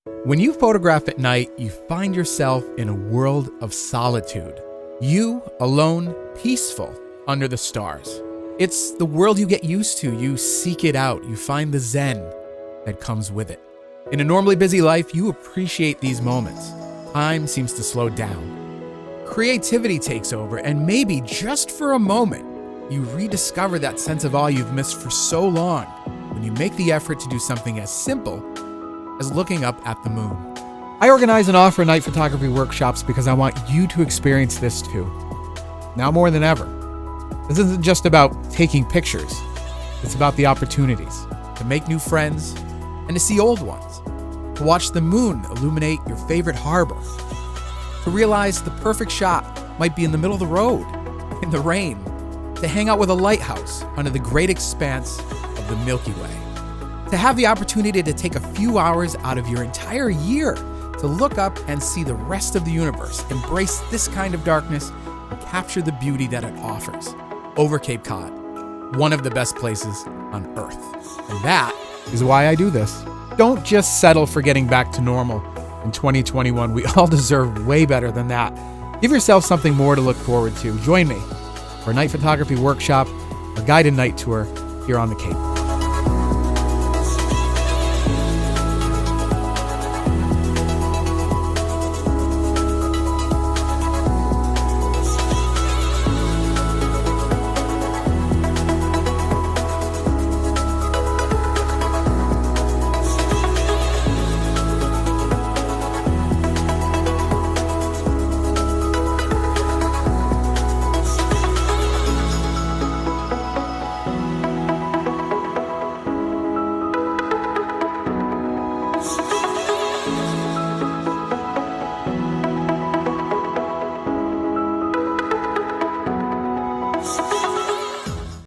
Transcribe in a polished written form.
When you photograph at night, you find yourself in a world of solitude. You, alone, peaceful, under the stars. It's the world you get used to. You seek it out. You find the zen that comes with it. In a normally busy life, you appreciate these moments. Time seems to slow down. Creativity takes over, and maybe just for a moment, you rediscover that sense of awe you've missed for so long when you make the effort to do something as simple as looking up at the moon. I organize and offer night photography workshops because I want you to experience this too. Now more than ever. This isn't just about taking pictures. It's about the opportunities to make new friends and to see old ones, to watch the moon illuminate your favorite harbor, to realize the perfect shot might be in the middle of the road, in the rain, to hang out with a lighthouse under the great expanse of the Milky Way, to have the opportunity to take a few hours out of your entire year to look up and see the rest of the universe, embrace this kind of darkness, and capture the beauty that it offers over Cape Cod, one of the best places on Earth. And that is why I do this. Don't just settle for getting back to normal in 2021. We all deserve way better than that. Give yourself something more to look forward to. Join me for a night photography workshop, a guided night tour here on the Cape.